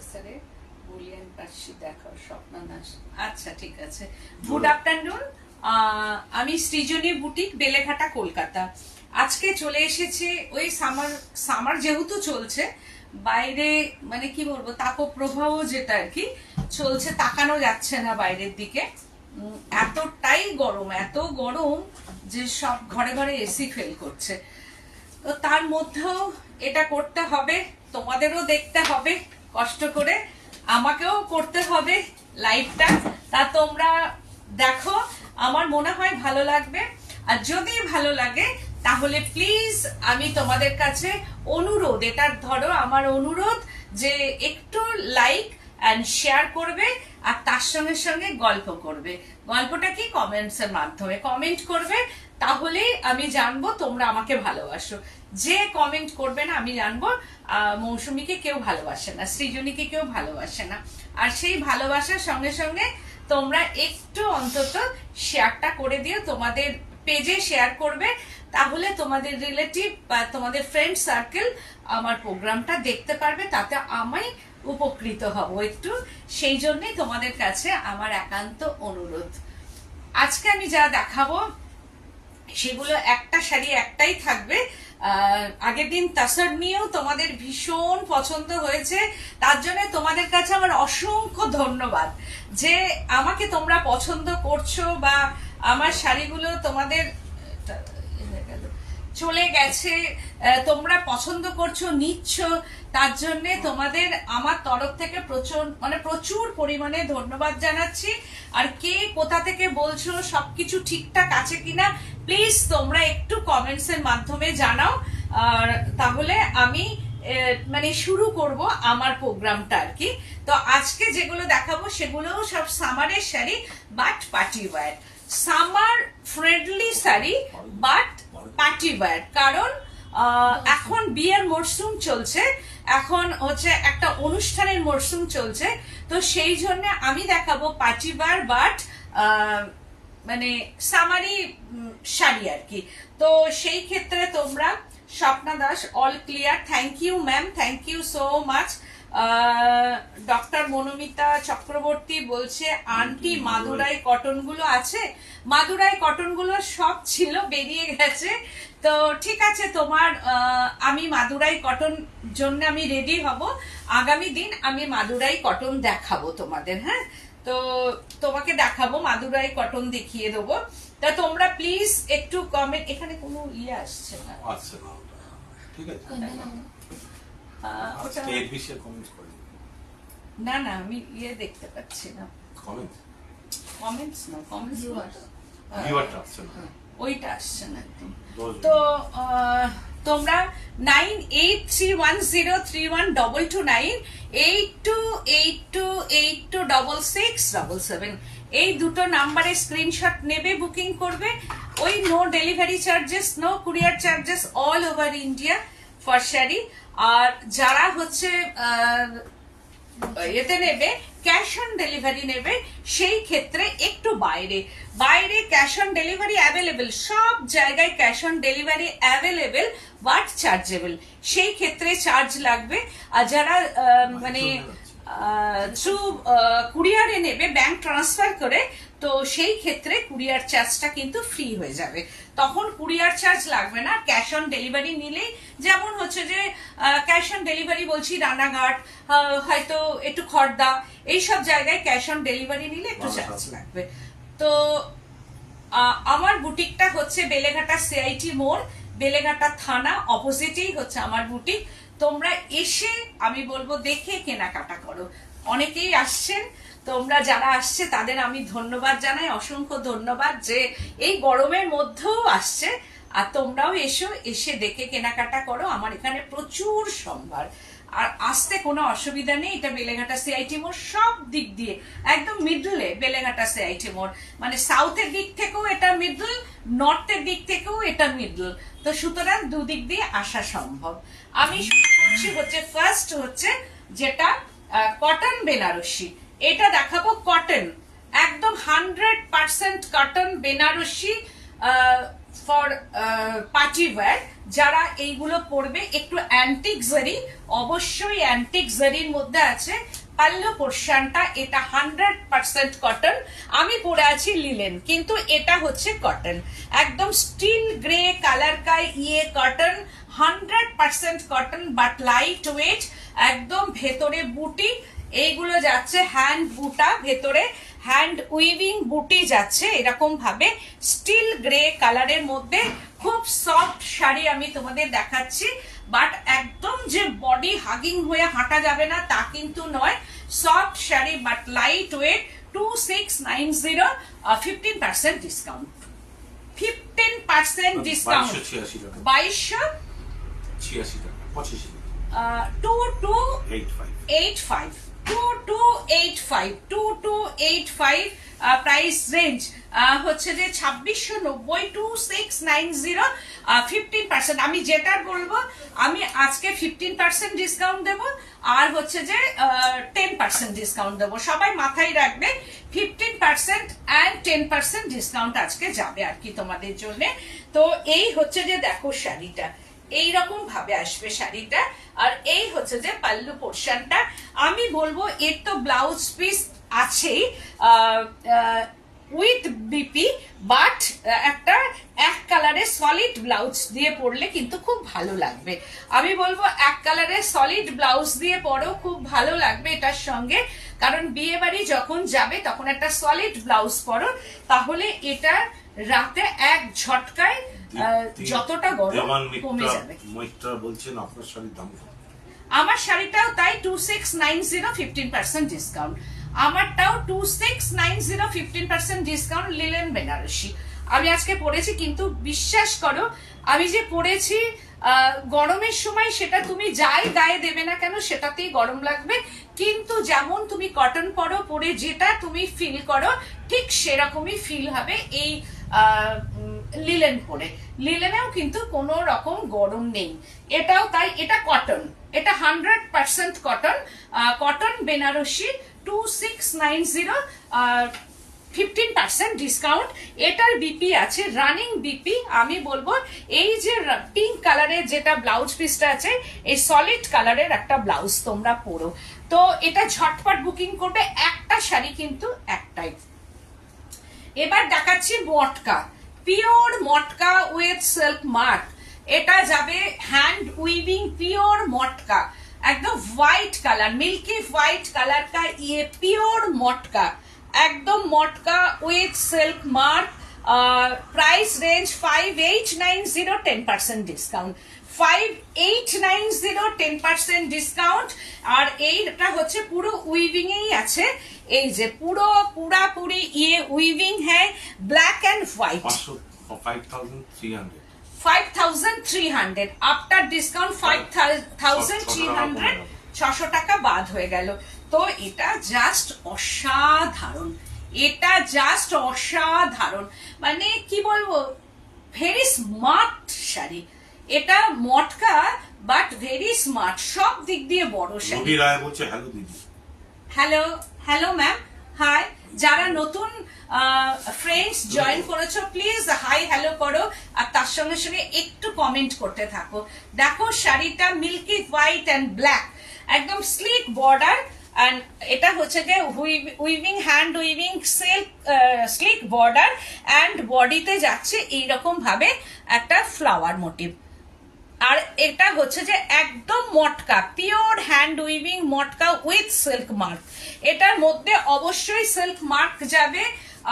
স্যারে বুলিয়ান পার্সি দেখাও স্বপ্না দাস। আচ্ছা ঠিক আছে, গুড আফটারনুন। আমি সৃজনী বুটিক, বেলেঘাটা, কলকাতা। আজকে চলে এসেছে ওই সামার যেহেতু চলছে, বাইরে মানে কি বলবো, তাপপ্রবাহ যেটা আর কি চলছে, তাকানো যাচ্ছে না বাইরের দিকে। এতটাই গরম, এত গরম যে সব ঘরে ঘরে এসি ফেল করছে। তো তার মধ্যেও এটা করতে হবে, তোমাদেরও দেখতে হবে কষ্ট করে, আমাকেও করতে হবে লাইভটা। তা তোমরা দেখো, আমার মনে হয় ভালো লাগবে। আর যদি ভালো লাগে তাহলে প্লিজ আমি তোমাদের কাছে অনুরোধ, এটা ধরো আমার অনুরোধ, যে একটু লাইক অ্যান্ড শেয়ার করবে, আর তার সঙ্গে সঙ্গে গল্প করবে। গল্পটা কি, কমেন্টস এর মাধ্যমে কমেন্ট করবে, তাহলে আমি জানবো তোমরা আমাকে ভালোবাসো। যে কমেন্ট করবে না আমি জানবো মৌসুমীকে কেউ ভালোবাসে না, সৃজনীকে কেউ ভালোবাসে না। আর সেই ভালোবাসার সঙ্গে সঙ্গে তোমরা একটু অন্তত শেয়ারটা করে দিও, তোমাদের পেজে শেয়ার করবে, তাহলে তোমাদের রিলেটিভ বা তোমাদের ফ্রেন্ড সার্কেল আমার প্রোগ্রামটা দেখতে পারবে, তাতে আমি উপকৃত হব একটু। সেই জন্যই তোমাদের কাছে আমার একান্ত অনুরোধ। আজকে আমি যা দেখাবো সেগুলো একটা শাড়ি একটাই থাকবে। আগের দিন তাসার নিয়েও তোমাদের ভীষণ পছন্দ হয়েছে, তার জন্য তোমাদের কাছে আমার অসংখ্য ধন্যবাদ যে আমাকে তোমরা পছন্দ করছো, বা আমার শাড়িগুলো তোমাদের চলে গেছে, তোমরা পছন্দ করছো, নিচ্ছ, তার জন্য তোমাদের আমার তরফ থেকে প্রচুর পরিমাণে ধন্যবাদ জানাচ্ছি। আর কে কোথা থেকে বলছো, সবকিছু ঠিকঠাক আছে কিনা প্লিজ তোমরা একটু কমেন্টস এর মাধ্যমে জানাও, আর তাহলে আমি মানে শুরু করব আমার প্রোগ্রামটা আর কি। তো আজকে যেগুলো দেখাবো সেগুলো সব সামারের sari, but party wear, summer friendly sari but party wear. কারণ এখন বিয়ের মরশুম চলছে, এখন হচ্ছে একটা অনুষ্ঠানের মরশুম চলছে, তো সেই জন্য আমি দেখাবো পার্টি ওয়্যার বাট মানে সামারি শাড়ি আর কি। তো সেই ক্ষেত্রে তোমরা, Swapna Das all clear, thank you ma'am, thank you so much. Doctor Monomita Chakraborty বলছে আন্টি মাদুরাই কটন গুলো আছে, মাদুরাই কটন গুলো সব ছিল, বেরিয়ে গেছে। তো ঠিক আছে, তোমার আমি মাদুরাই কটন জন্য আমি রেডি হব, আগামী দিন আমি মাদুরাই কটন দেখাবো তোমাদের। হ্যাঁ, তো তোমাকে দেখাবো, মাদুরাই কটন দেখিয়ে দেবো। তা তোমরা প্লিজ একটু কমেন্ট, এখানে কোনো ইয়ে আসছে না, ঠিক আছে না না আমি ইয়ে দেখতে পাচ্ছি না, কমেন্টস না, কমেন্টস ওইটা আসছে না একদম। তো তোমরা 9831031229 8282826677 এই দুটো নাম্বারে স্ক্রিনশট নেবে, বুকিং করবে। ওই no delivery charges, no courier charges, all over India for sari. আর যারা হচ্ছে এতে নেবে, ক্যাশ অন ডেলিভারি নেবে, সেই ক্ষেত্রে একটু বাইরে ক্যাশ অন ডেলিভারি অ্যাভেলেবেল, সব জায়গায় cash on delivery available, but chargeable, সেই ক্ষেত্রে চার্জ লাগবে। আর যারা মানে থ্রু কুরিয়ারে নেবে, ব্যাংক ট্রান্সফার করে, তো সেই ক্ষেত্রে কুরিয়ার চার্জটা কিন্তু ফ্রি হয়ে যাবে, তখন কুরিয়ার চার্জ লাগবে না। ক্যাশ অন ডেলিভারি নিলেই, যেমন হচ্ছে যে ক্যাশ অন ডেলিভারি বলছি রানাঘাট, হয়তো একটু খড়দা, এইসব জায়গায় ক্যাশ অন ডেলিভারি নিলে একটু চার্জ লাগবে। তো আমার বুটিকটা হচ্ছে বেলেঘাটা সিআইটি মোড়, বেলেঘাটা থানা অপোজিটেই হচ্ছে আমার বুটিক। তোমরা এসে, আমি বলবো, দেখে কেনাকাটা করো। অনেকেই আসছেন, তোমরা যারা আসছে তাদের আমি ধন্যবাদ জানাই, অসংখ্য ধন্যবাদ যে এই গরমের মধ্যেও আসছে। আর তোমরাও এসে দেখে কেনাকাটা করো, আমার এখানে প্রচুর সম্ভার, আর আসতে কোনো অসুবিধা নেই। এটা বেলেঘাটা সিআইটি মোড়, সব দিক দিয়ে একদম মিডলে বেলেঘাটা সিআইটি মোড়, মানে সাউথের দিক থেকেও এটা মিডল, নর্থের দিক থেকেও এটা মিডল, তো সুতরাং দুদিক দিয়ে আসা সম্ভব। আমি হচ্ছে ফার্স্ট হচ্ছে যেটা কটন বেনারসি, এটা দেখাবো কটন, একদম 100% cotton Banarasi, for party wear, যারা এইগুলো পরবে একটু অ্যান্টিক জারি, অবশ্যই অ্যান্টিক জারির মধ্যে আছে। পাল্লু পোর্শনটা এটা 100% কটন, আমি পরে আছি লিলেন, কিন্তু এটা হচ্ছে কটন, একদম স্টিল গ্রে কালার কা ইয়ে cotton, 100% cotton but light weight, একদম ভেতরে বুটি, এইগুলো যাচ্ছে হ্যান্ড বুটা, ভেতরে হ্যান্ড উইভিং বুটি যাচ্ছে এরকম ভাবে, স্টিল গ্রে কালারের মধ্যে খুব সফট শাড়ি আমি তোমাদের দেখাচ্ছি। বাট একদম যে বডি হাগিং হয়ে হাঁটা যাবে না তা কিন্তু নয়, soft sari but light weight. 2690, 15% discount, 15% discount, 2286 টাকা, 85 2285, 2285 প্রাইস রেঞ্জ হচ্ছে যে 2690, 2690, 15%। আমি যেটা বলবো, আমি আজকে 15% ডিসকাউন্ট দেব, আর হচ্ছে যে 10% ডিসকাউন্ট দেব, সবাই মাথায় রাখবে 15% and 10% ডিসকাউন্ট আজকে যাবে আর কি তোমাদের জন্য। তো এই হচ্ছে যে দেখো শাড়িটা এইরকম ভাবে আসবে শাড়িটা, আর এই হচ্ছে যে পাল্লু পোর্শনটা। আমি বলবো এর তো ব্লাউজ পিস আছেই উইথ বিপি, বাট একটা এক কালারের সলিড ব্লাউজ দিয়ে পরলে কিন্তু খুব ভালো লাগবে। আমি বলবো এক কালারের সলিড ব্লাউজ দিয়ে পরেও খুব ভালো লাগবে এটার সঙ্গে, কারণ বিয়ে বাড়ি যখন যাবে তখন একটা সলিড ব্লাউজ পরো, তাহলে এটা রাতে এক ঝটকায় যতটা গরম কমে যাবে। মৈত্রা বলছেন আপনার শাড়ির দাম কত? আমার শাড়িটাও তাই 2690, 15% ডিসকাউন্ট, আমারটাও 2690, 15% ডিসকাউন্ট, লিলেন বেনারসি আমি আজকে পরেছি। কিন্তু বিশ্বাস করো আমি যে পরেছি গরমের সময় সেটা তুমি যাই গায়ে দেবে না কেন সেটাতেই গরম লাগবে, কিন্তু যেমন তুমি কটন পরো, পরে যেটা তুমি ফিল করো ঠিক সেরকমই ফিল হবে এই লিলেন পরে। লিলেনেও কিন্তু কোনো রকম গরম নেই, এটাও তাই, এটা কটন, এটা 100% কটন, কটন বেনারসি, 2690, 15% ডিসকাউন্ট। এটার বিপি আছে রানিং বিপি। আমি বলবো এই যে পিঙ্ক কালারের যেটা ব্লাউজ পিসটা আছে, এই সলিড কালারের একটা ব্লাউজ তোমরা পরো, তো এটা ঝটপট বুকিং করবে, একটা শাড়ি কিন্তু একটাই। এবার দেখাচ্ছি মটকা, pure matka with silk mark, এটা যাবে হ্যান্ড উইভিং পিওর মটকা, একদম white colour, milky white colour কা ইয়ে পিওর মটকা, একদম matka with silk mark. Price range 5890, 10% discount, 5890, 10% discount. আর এইটা হচ্ছে পুরো উইভিং এই আছে, এই যে পুরো পুরাপুরি ইয়ে উইভিং হ্যাঁ, black and white, 5300 after discount, 5300, 600 টাকা বাদ হয়ে গেল। তো এটা জাস্ট অসাধারণ, এটা জাস্ট অসাধারণ, মানে কি বলবো, ভেরি স্মার্ট শাড়ি, এটা মটকা বাট ভেরি স্মার্ট, সব দিক দিয়ে বড় শাড়ি। হ্যালো দিদি, হ্যালো হ্যালো ম্যাম, হাই, যারা নতুন ফ্রেন্ডস জয়েন করেছো প্লিজ হাই হ্যালো করো, আর তার সঙ্গে সঙ্গে একটু কমেন্ট করতে থাকো। দেখো শাড়িটা মিল্কি হোয়াইট এন্ড ব্ল্যাক, একদম স্লিক বর্ডার, এন্ড এটা হচ্ছে যে weaving hand weaving silk sleek border, and বডিতে যাচ্ছে এইরকম ভাবে একটা ফ্লাওয়ার মোটিভ, আর এটা হচ্ছে যে একদম matka, pure hand weaving matka with silk mark, এটার মধ্যে অবশ্যই সিল্ক মার্ক যাবে।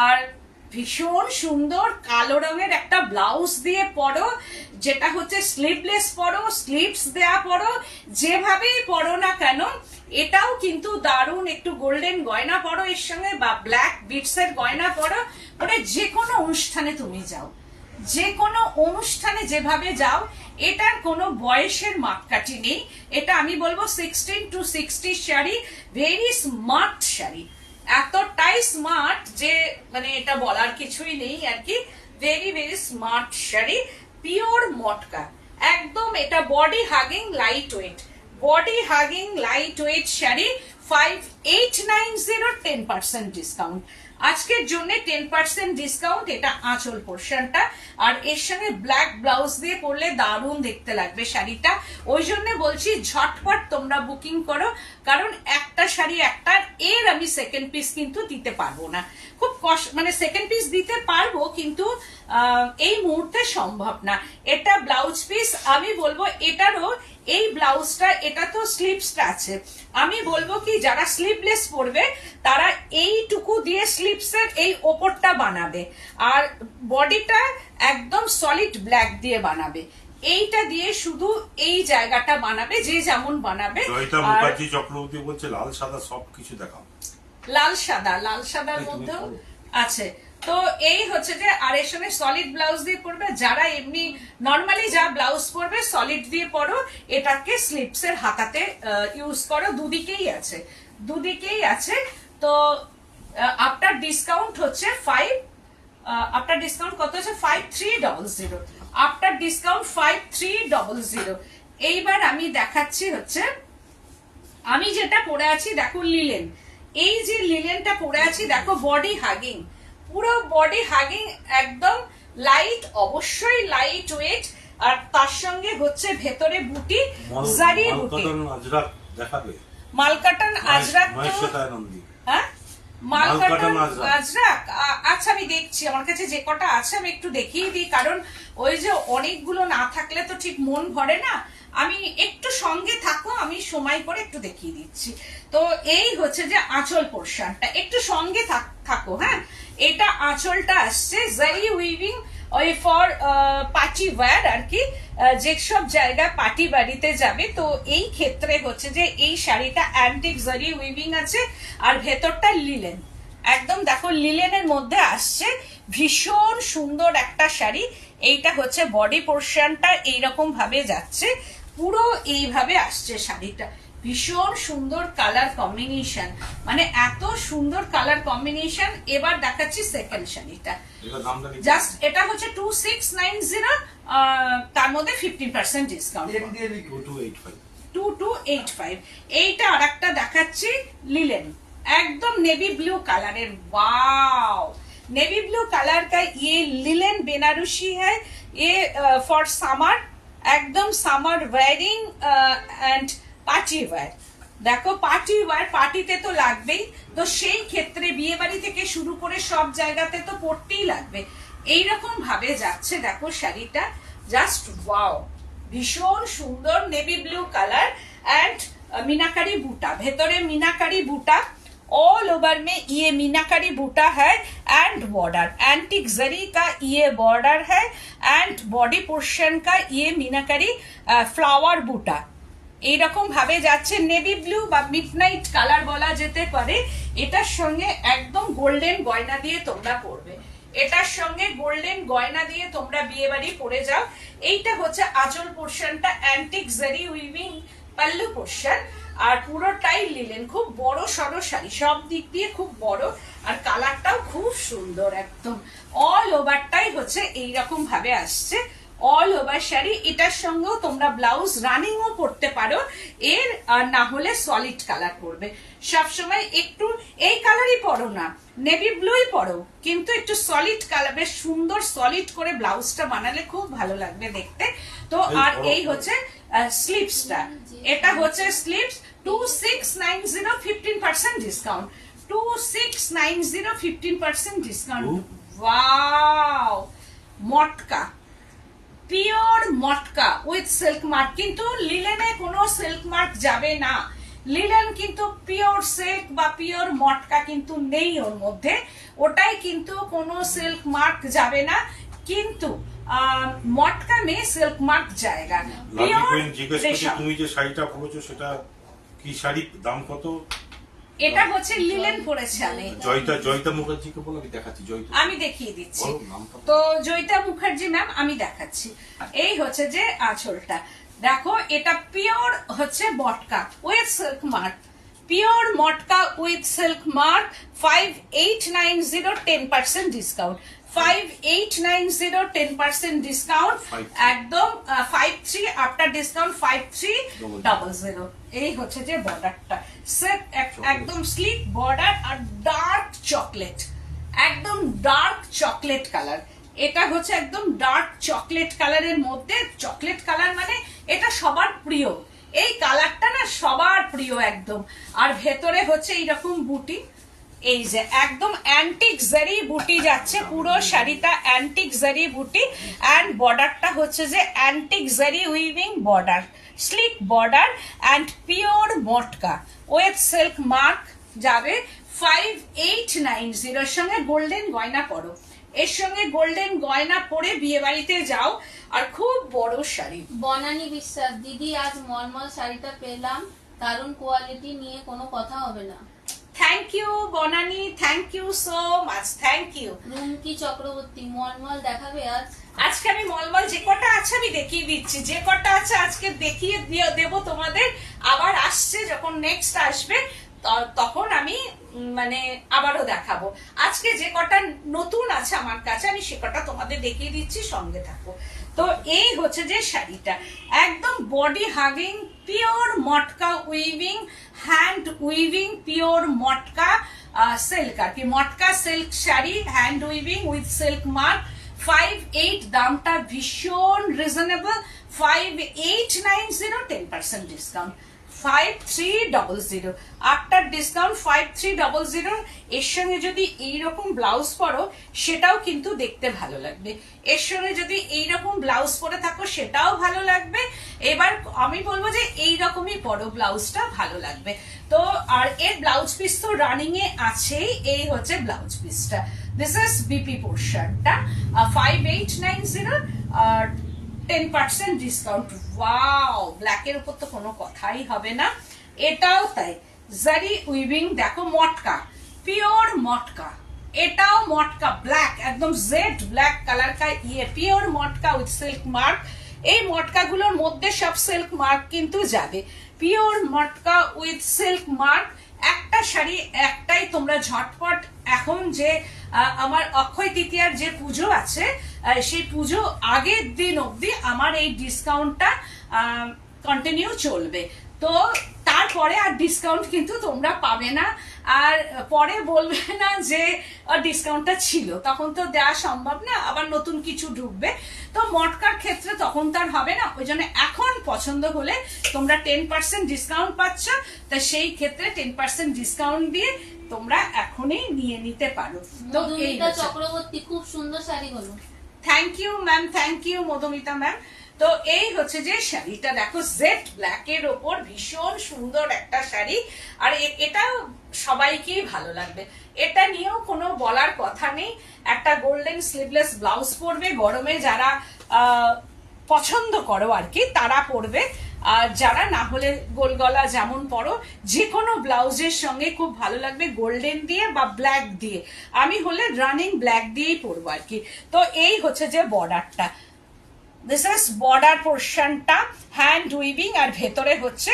আর ভীষণ সুন্দর কালো রঙের একটা ব্লাউজ দিয়ে পরো, যেটা হচ্ছে স্লিভলেস পরো, স্লিভস দেয়া পরো, যেভাবেই পরো না কেন, এটাও কিন্তু দারুণ। একটু গোল্ডেন গয়না পরো এর সঙ্গে, বা ব্ল্যাক বিটস এর গয়না পরো, মানে যে কোনো অনুষ্ঠানে তুমি যাও, যে কোনো অনুষ্ঠানে যেভাবে যাও, এটার কোনো বয়সের মাপকাঠি নেই। এটা আমি বলবো 16 to 60 sari, very smart sari, এতটাই স্মার্ট যে মানে এটা বলার কিছুই নেই আর কি, very very smart sari, pure matka একদম। এটা body hugging light weight, body hugging light weight sari, 5890, 10% discount, আজকের জন্য 10% ডিসকাউন্ট, এটা আঁচল পোর্শনটা। আর এর সঙ্গে ব্ল্যাক ব্লাউজ দিয়ে পরলে দারুণ দেখতে লাগবে শাড়িটা। ওই জন্য বলছি ঝটপট তোমরা বুকিং করো, কারণ একটা শাড়ি একটার, এর আমি সেকেন্ড পিস কিন্তু দিতে পারবো না। খুব কষ্ট, মানে সেকেন্ড পিস দিতে পারবো কিন্তু এই মুহূর্তে সম্ভব না। এটা ব্লাউজ পিস, আমি বলবো এটারও এই ব্লাউজটা, এটা তো স্লিভসটা আছে, আমি বলবো কি যারা স্লিভলেস পরবে তারা এইটুকু দিয়ে স্লিভসের এই ওপরটা বানাবে, আর বডিটা একদম সলিড ব্ল্যাক দিয়ে বানাবে। এইটা দিয়ে শুধু এই জায়গাটা বানাবে, যে যেমন বানাবে। জয়িতা মুখার্জি চক্রবর্তী বলছে লাল সাদা সবকিছু দেখাও। লাল সাদার মধ্যেও আছে। তো এই হচ্ছে যে, আর এর সঙ্গে সলিড ব্লাউজ দিয়ে পরবে। যারা এমনি নর্মালি যা ব্লাউজ পরবে সলিড দিয়ে পরো, এটাকে স্লিভসের হাতাতে ইউজ করো। দুদিকেই আছে। তো আফটার ডিসকাউন্ট হচ্ছে আফটার ডিসকাউন্ট কত হচ্ছে 5300, আফটার ডিসকাউন্ট 5300। এইবার আমি দেখাচ্ছি হচ্ছে, আমি যেটা পরে আছি দেখো লিলেন, এই যে লিলেনটা পরে আছি দেখো, বডি হাগিং, পুরো বডি হাগিং, একদম লাইট, অবশ্যই লাইট ওয়েট। আর তার সঙ্গে হচ্ছে ভেতরে বুটি, জারি বুটি, আজরাক দেখাবে, মালকাটান আজরাক। হ্যাঁ, মালকাটান আজরাক। আচ্ছা আমি দেখছি, আমার কাছে যে কটা আছে আমি একটু দেখিয়ে দিই, কারণ ওই যে অনেকগুলো না থাকলে তো ঠিক মন ভরে না। আমি একটু সঙ্গে থাকো, আমি সময় করে একটু দেখিয়ে দিচ্ছি। তো এই হচ্ছে যে আঁচল পোর্শনটা, একটু সঙ্গে থাকো। হ্যাঁ, এটা আঁচলটা আসছে জারি উইভিং, ওই ফর পার্টি ওয়্যার আর কি, যেসব জায়গায় পার্টি বাড়িতে যাবে। তো এই ক্ষেত্রে হচ্ছে যে এই শাড়িটা অ্যান্টিক জারি উইভিং আছে, আর ভেতরটা লিলেন, একদম দেখো লিলেনের মধ্যে আসছে, ভীষণ সুন্দর একটা শাড়ি। এইটা হচ্ছে বডি পোর্শনটা, এইরকম ভাবে যাচ্ছে, পুরো এইভাবে আসছে শাড়িটা। ভীষণ সুন্দর কালার কম্বিনেশন, মানে এত সুন্দর কালার কম্বিনেশন। এবার দেখাচ্ছি সেকেন্ড শাড়িটা, জাস্ট এটা হচ্ছে 2690, তার মধ্যে 50% ডিসকাউন্ট, 2285। এইটা আর একটা দেখাচ্ছি লিলেন, একদম নেভি ব্লু কালারের। वाओ, नेवी ब्लू कलर का ये लिलेन बेनारसी है, ये फॉर समर, एकदम summer wearing and party wear. দেখো পার্টি ওয়্যার, পার্টিতে তো লাগবেই, তো সেই ক্ষেত্রে বিয়ে বাড়ি থেকে শুরু করে সব জায়গাতে তো পরতেই লাগবে। এইরকম ভাবে যাচ্ছে দেখো শাড়িটা, জাস্ট ওয়াও, ভীষণ সুন্দর নেভি ব্লু কালার एंड मीनाकारी बूटा, ভেতরে मीनाकारी बूटा, ऑल ओवर में ये मीनाकारी बूटा है एंड बॉर्डर, एंटिक जरी का ये बॉर्डर है एंड बॉडी पोर्शन का ये मीनाकारी फ्लावर बूटा। এইরকম ভাবে যাচ্ছে, নেভি ব্লু বা মিডনাইট কালার বলা যেতে পারে। এটার সঙ্গে একদম গোল্ডেন গয়না দিয়ে তোমরা পরবে, এটার সঙ্গে গোল্ডেন গয়না দিয়ে তোমরা বিয়ে বাড়ি পরে যাও। এইটা হচ্ছে আঁচল পোর্শনটা, antique zari weaving pallu portion, আর পুরোটাই লিলেন। খুব বড় সড়ো শাড়ি, সব দিক দিয়ে খুব বড়, আর কালারটাও খুব সুন্দর, একদম অল ওভারটাই হচ্ছে এইরকম ভাবে আসছে, অল ওভার শাড়ি। এটার সঙ্গেও তোমরা ব্লাউজ রানিংও পরতে পারো, এর না হলে সলিড কালার পরবে। সবসময় একটু এই কালারই পরো না, নেভি ব্লুই পরো, কিন্তু একটু সলিড কালার, বেশ সুন্দর সলিড করে ব্লাউজটা বানালে খুব ভালো লাগবে দেখতে। তো আর এই হচ্ছে স্লিভসটা, এটা হচ্ছে sleeves 2690, 15% discount, 2690, 15% discount. Wow, matka, pure matka with silk mark, কিন্তু লিলেনে কোনো সিল্ক মার্ক যাবে না। লিলেন কিন্তু পিওর সিল্ক বা পিওর মটকা কিন্তু নেই ওর মধ্যে, ওটাই কিন্তু কোনো সিল্ক মার্ক যাবে না, কিন্তু মটকা মে সিল্ক মার্ক জায়গা। তুমি যে শাড়িটা পরেছো সেটা কি শাড়ি, দাম কত? এটা হচ্ছে লিলেন পরেছে আমি। জয়িতা মুখার্জিকে বলো, আমি দেখাচ্ছি। আমি দেখিয়ে দিচ্ছি। তো জয়িতা মুখার্জি ম্যাম আমি দেখাচ্ছি। এই হচ্ছে যে আঁচলটা দেখো, এটা পিওর হচ্ছে matka with silk mark, pure matka with silk mark, 5890, 10% discount, 5890, 10% discount, একদম 53 আফটার ডিসকাউন্ট 5300। এই হচ্ছে যে বর্ডারটা, একদম স্লিক বর্ডার আর ডার্ক চকলেট, একদম ডার্ক চকলেট কালার। এটা হচ্ছে একদম ডার্ক চকলেট কালারের মধ্যে, চকলেট কালার মানে এটা সবার প্রিয়, এই কালারটা না সবার প্রিয় একদম। আর ভেতরে হচ্ছে এইরকম বুটি, এই যে একদম অ্যান্টিক জারি বুটি যাচ্ছে, পুরো শাড়িটা অ্যান্টিক জারি বুটি, অ্যান্ড বর্ডারটা হচ্ছে যে antique zari weaving border, slick border and pure matka with silk mark যাবে 5890 এর সঙ্গে গোল্ডেন গয়না পরো, এর সঙ্গে গোল্ডেন গয়না পরে বিয়ে বাড়িতে যাও। আর খুব বড় শাড়ি। বনানী বিশ্বাস, দিদি আজ মলমল শাড়িটা পেলাম, দারুণ কোয়ালিটি, নিয়ে কোনো কথা হবে না। Thank you Banani, thank you so much, thank you. Rumki Chakraborty, mulmul দেখাবে আজ? আজকে আমি মলমল যে কটা আছে আমি দেখিয়ে দিচ্ছি, যে কটা আছে আজকে দেখিয়ে দেবো তোমাদের। আবার আসছে যখন নেক্সট আসবে তখন আমি মানে আবারও দেখাবো। আজকে যে কটা নতুন আছে আমার কাছে আমি সে কটা তোমাদের দেখিয়ে দিচ্ছি, সঙ্গে থাকো। তো এই হচ্ছে যে শাড়িটা একদম body hugging pure matka weaving, hand weaving pure matka silk, আর কি matka silk sari, hand weaving with silk mark. 58 দামটা ভীষণ রিজনেবল, 5890, 10% ডিসকাউন্ট 5300, আফটার ডিসকাউন্ট 5300। এর সঙ্গে যদি এইরকম ব্লাউজ পরো সেটাও কিন্তু দেখতে ভালো লাগবে, এর সঙ্গে যদি এইরকম ব্লাউজ পরে থাকো সেটাও ভালো লাগবে। এবার আমি বলবো যে এইরকমই পরো, ব্লাউজটা ভালো লাগবে। তো আর এর ব্লাউজ পিস তো রানিং এ আছেই, এই হচ্ছে ব্লাউজ পিসটা। দিস ইজ বিপি পোর্শনটা 5890 আর 10% ডিসকাউন্ট। ওয়াও, ব্ল্যাকের উপর তো কোনো কথাই হবে না। এটাও তাই, জারি উইভিং, দেখো মটকা, পিওর মটকা, এটাও মটকা ব্ল্যাক, একদম জেড ব্ল্যাক কালার কা ইয়ে pure matka with silk mark. এই মটকাগুলোর মধ্যে সব সিল্ক মার্ক কিন্তু যাবে, pure matka with silk mark. একটা শাড়ি একটাই, তোমরা ঝটপট এখন যে আমার অক্ষয় তৃতীয়ার যে পুজো আছে সেই পুজো আগের দিন অবধি আমার এই ডিসকাউন্টটা কন্টিনিউ চলবে। তো তারপরে আর ডিসকাউন্ট কিন্তু তোমরা পাবে না, আর পরে বলবে না যে ডিসকাউন্টটা ছিল, তখন তো দেওয়া সম্ভব না, আবার নতুন কিছু ঢুকবে। তো মটকার ক্ষেত্রে তখন তার হবে না, ওই জন্য এখন পছন্দ হলে তোমরা 10% ডিসকাউন্ট পাচ্ছ, তা সেই ক্ষেত্রে 10% ডিসকাউন্ট দিয়ে তোমরা এখনই নিয়ে নিতে পারো। তো এই চক্রবর্তী, খুব সুন্দর শাড়ি হলো। Thank you ma'am, thank you Madhumita ma'am. তো এই হচ্ছে যে শাড়িটা, দেখো জেড ব্ল্যাক এর ওপর ভীষণ সুন্দর একটা শাড়ি, আর এটা সবাইকেই ভালো লাগবে, এটা নিয়েও কোনো বলার কথা নেই। একটা গোল্ডেন স্লিভলেস ব্লাউজ পরবে, গরমে যারা পছন্দ করো আর কি তারা পরবে, আর যারা না হলে গোল গলা যেমন পরো যে কোনো ব্লাউজের সঙ্গে খুব ভালো লাগবে, গোল্ডেন দিয়ে বা ব্ল্যাক দিয়ে। আমি হলে রানিং ব্ল্যাক দিয়েই পরবো আর কি। তো এই হচ্ছে যে বর্ডারটা, দিস ইজ বর্ডার পোর্শনটা, হ্যান্ড উইভিং, আর ভেতরে হচ্ছে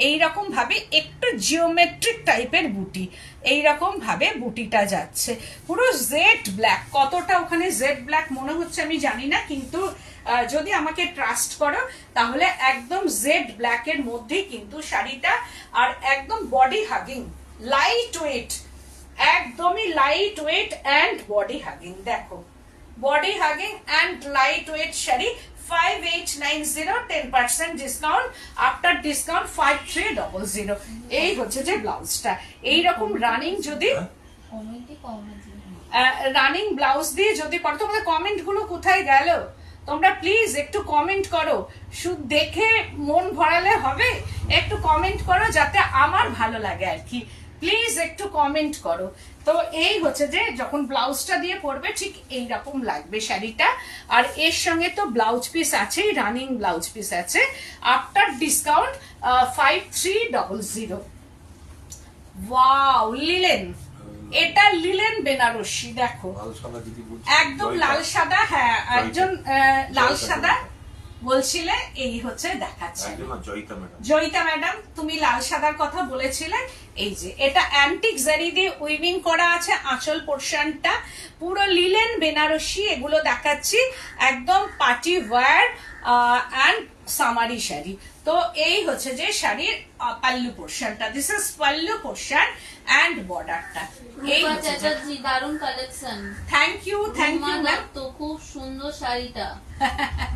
এইরকম ভাবে একটু জিওমেট্রিক টাইপের বুটি, এইরকম ভাবে বুটিটা যাচ্ছে পুরো জেড ব্ল্যাক। কতটা ওখানে জেড ব্ল্যাক মনে হচ্ছে আমি জানি না, কিন্তু যদি আমাকে ট্রাস্ট করো তাহলে একদম জেড ব্ল্যাক এর মধ্যে কিন্তু শাড়িটা, আর একদম বডি হাগিং, লাইট ওয়েট, একদমই light weight and body hugging. দেখো body hugging and light weight sari 5890, 10% discount, after discount 5300। এই হচ্ছে যে ব্লাউজটা, এইরকম রানিং যদি রানিং ব্লাউজ দিয়ে যদি করো, তোমাদের কমেন্ট গুলো কোথায় গেল? তোমরা প্লিজ একটু কমেন্ট করো, শুধু দেখে মন ভরালে হবে, একটু কমেন্ট করো যাতে আমার ভালো লাগে আর কি, প্লিজ একটু কমেন্ট করো। তো এই হচ্ছে যে যখন ব্লাউজটা দিয়ে পরবে ঠিক এইরকম লাগবে শাড়িটা, আর এর সঙ্গে তো ব্লাউজ পিস আছে, রানিং ব্লাউজ পিস আছে, আফটার ডিসকাউন্ট 5300। ওয়াও, লিলেন, এটা লিলেন বেনারসি, দেখো একদম লাল সাদা। হ্যাঁ, একজন লাল সাদা বলছিলে, এই হচ্ছে দেখাচ্ছে জয়িতা ম্যাডাম, তুমি লাল সাদার কথা বলেছিলে। এই যে এটা অ্যান্টিক জারি দিয়ে উইভিং করা আছে, আঁচল পোর্শনটা পুরো লিলেন বেনারসি, এগুলো দেখাচ্ছি একদম party wear and summary sari. তো এই হচ্ছে যে শাড়ির পাল্লু পোর্শনটা, this is pallu portion and বর্ডারটা। এই রূপা চ্যাটার্জি দারুণ কালেকশন। Thank you ma'am. তো খুব সুন্দর শাড়িটা।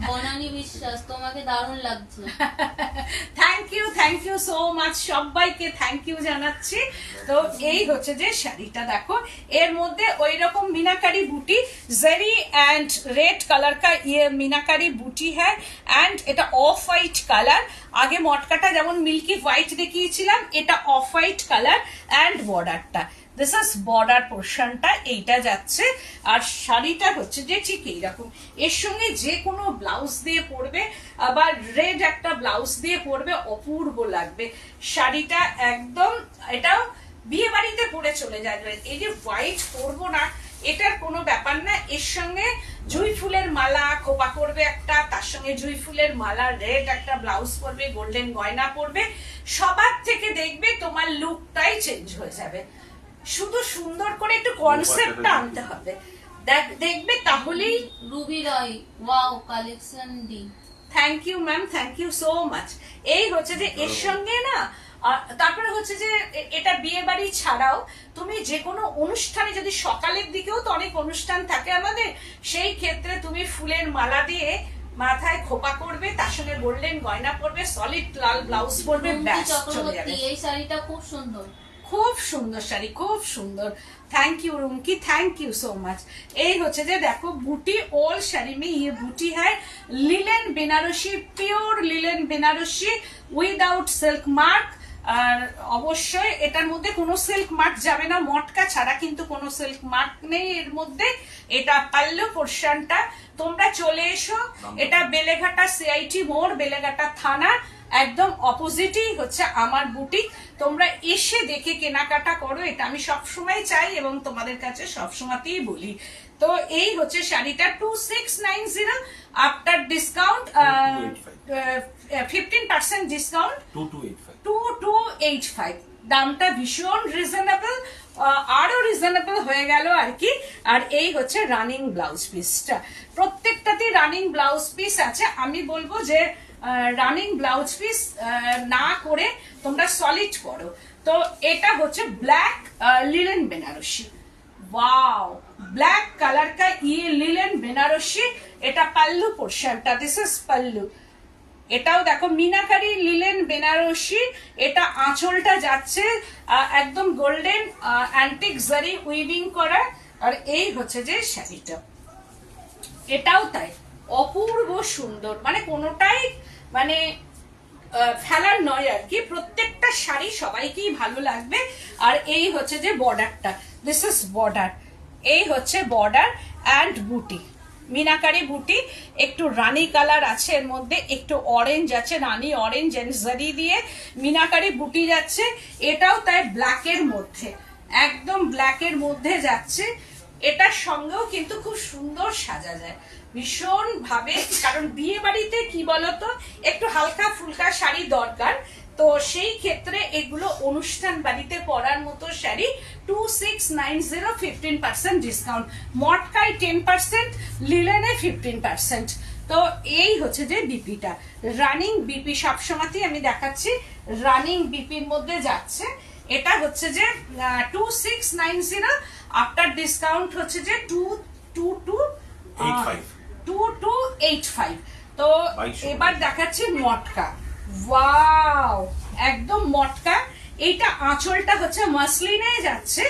বনানী বিশ্বাস, তোমাকে দারুণ লাগছে। থ্যাংক ইউ সো মাচ, সবাইকে থ্যাংক ইউ জানাচ্ছি। তো এই হচ্ছে যে শাড়িটা দেখো, এর মধ্যে ওই রকম मीनाकारी बूटी जरी एंड रेड कलर का ये मीनाकारी बूटी है एंड এটা অফ হোয়াইট কালার। আগে মটকাটা যেমন মিল্কি হোয়াইট দেখিয়েছিলাম, এটা অফ হোয়াইট কালার এন্ড বর্ডারটা, দিস ইজ বর্ডার পোর্শনটা এইটা যাচ্ছে। আর শাড়িটা হচ্ছে যে ঠিক এইরকম, এর সঙ্গে যে কোনো ব্লাউজ দিয়ে পরবে, আবার রেড একটা ব্লাউজ দিয়ে পরবে, অপূর্ব লাগবে শাড়িটা একদম। এটাও বিয়ে বাড়িতে পরে চলে যাবে। এই যে হোয়াইট পরবো না এটার কোনো ব্যাপার না, এর সঙ্গে জুঁই ফুলের মালা খোপা করবে একটা, তার সঙ্গে জুঁই ফুলের মালা, রেড একটা ব্লাউজ পরবে, গোল্ডেন গয়না পরবে, সবার থেকে দেখবে তোমার লুকটাই চেঞ্জ হয়ে যাবে। শুধু সুন্দর করে একটু কনসেপ্টটা আনতে হবে, দেখবে তাহলেই। রুবি রয়, ওয়াও কালেকশন ডি। Thank you ma'am, thank you so much. এই হচ্ছে যে এর সঙ্গে না, তারপরে হচ্ছে যে এটা বিয়ে বাড়ি ছাড়াও তুমি যে কোনো অনুষ্ঠানে, যদি সকালের দিকেও তো অনেক অনুষ্ঠান থাকে আমাদের, সেই ক্ষেত্রে তুমি ফুলের মালা দিয়ে মাথায় খোপা করবে, তার সঙ্গে গোল্ডেন গয়না পরবে, সলিড লাল ব্লাউজ পরবে, ব্যাস চলে যাবে। এই শাড়িটা খুব সুন্দর, খুব সুন্দর শাড়ি, খুব সুন্দর। Thank you Rumki, thank you so much. এই হচ্ছে যে দেখো বুটি, ओल শাড়ি में ये बूटी है linen Banarasi, pure linen Banarasi without silk mark. আর অবশ্যই এটার মধ্যে কোনো সিল্ক মার্ক যাবে না, মটকা ছাড়া কিন্তু কোনো সিল্ক মার্ক নেই এর মধ্যে। এটা পাল্লু পোর্শনটা। তোমরা চলে এসো, এটা বেলেঘাটা সিআইটি মোড়, বেলেঘাটা থানা একদম অপোজিটই হচ্ছে আমার বুটিক। তোমরা এসে দেখে কেনাকাটা করো, এটা আমি সবসময় চাই এবং তোমাদের কাছে সবসময়তেই বলি। তো এই হচ্ছে শাড়িটা 2690 আফটার ডিসকাউন্ট, 15% ডিসকাউন্ট 2285। দামটা ভীষণ রিজনেবল, আরো রিজনেবল হয়ে গেল আর কি। আর এই হচ্ছে রানিং ব্লাউজ পিসটা, প্রত্যেকটাতেই রানিং ব্লাউজ পিস আছে। আমি বলবো যে রানিং ব্লাউজ পিস না করে তোমরা সলিড করো। তো এটা হচ্ছে black linen Banarasi, wow black colour का ये लिलन बेनारसी। এটা পাল্লু পোর্শনটা, দিস ইজ পাল্লু। এটাও দেখো মিনাকারি লিলেন বেনারসি। এটা আঁচলটা যাচ্ছে একদম গোল্ডেন অ্যান্টিক জারি উইভিং করা। আর এই হচ্ছে যে শাড়িটা, এটাও তাই অপূর্ব সুন্দর, মানে কোনোটাই মানে ফেলার নয় আর কি, প্রত্যেকটা শাড়ি সবাইকেই ভালো লাগবে। আর এই হচ্ছে যে বর্ডারটা, দিস ইজ বর্ডার। এই হচ্ছে বর্ডার অ্যান্ড বুটি, মিনাকারি বুটি, একটু রানী কালার আছে এর মধ্যে, একটু অরেঞ্জ আছে, রানী অরেঞ্জ এন্ড জারি দিয়ে মিনাকারি বুটি যাচ্ছে। এটাও তাই ব্ল্যাকের মধ্যে, একদম ব্ল্যাকের মধ্যে যাচ্ছে। এটার সঙ্গেও কিন্তু খুব সুন্দর সাজা যায় ভীষণ ভাবে, কারণ বিয়ে বাড়িতে কি বলতো একটু হালকা ফুলকা শাড়ি দরকার। তো সেই ক্ষেত্রে এগুলো অনুষ্ঠান বাড়িতে পরার মতো শাড়ি। 2690, 15% ডিসকাউন্ট, মটকায় 10%, লিলেনে 15%। তো এই হচ্ছে যে বিপিটা, রানিং বিপি সবসময়তেই আমি দেখাচ্ছি, রানিং বিপির মধ্যে যাচ্ছে। এটা হচ্ছে যে 2690, আফটার ডিসকাউন্ট হচ্ছে যে 2285। তো এবার দেখাচ্ছি মটকা, ওয়াও একদম মটকা। এইটা আঁচলটা হচ্ছে মাসলিনে যাচ্ছে,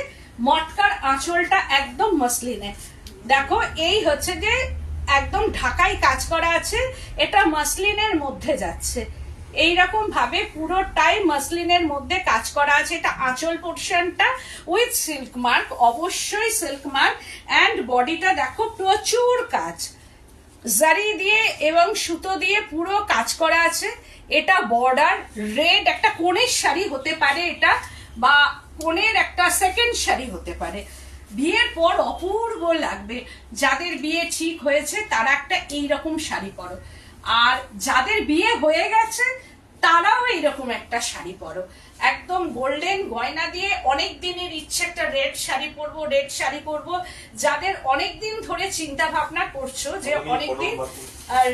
মটকার আঁচলটা একদম মাসলিনে। দেখো এই হচ্ছে যে একদম ঢাকায় কাজ করা আছে, এটা মাসলিনের মধ্যে যাচ্ছে। এইরকম ভাবে পুরোটাই মাসলিনের মধ্যে কাজ করা আছে। এটা আঁচল পোর্শনটা উইথ সিল্ক মার্ক, অবশ্যই সিল্ক মার্ক। অ্যান্ড বডিটা দেখো প্রচুর কাজ, জারি দিয়ে এবং সুতো দিয়ে পুরো কাজ করা আছে। এটা বর্ডার, রেড একটা কোণের শাড়ি হতে পারে এটা, বা কোণের একটা সেকেন্ড শাড়ি হতে পারে। বিয়ের পর অপূর্ব লাগবে। যাদের বিয়ে ঠিক হয়েছে তারা একটা এইরকম শাড়ি পরো, আর যাদের বিয়ে হয়ে গেছে তারাও এইরকম একটা শাড়ি পরো, একদম গোল্ডেন গয়না দিয়ে। অনেক দিনের ইচ্ছে একটা রেড শাড়ি পরবো, রেড শাড়ি পরবো। যাদের অনেক দিন ধরে চিন্তা ভাবনা করছো যে অনেকদিন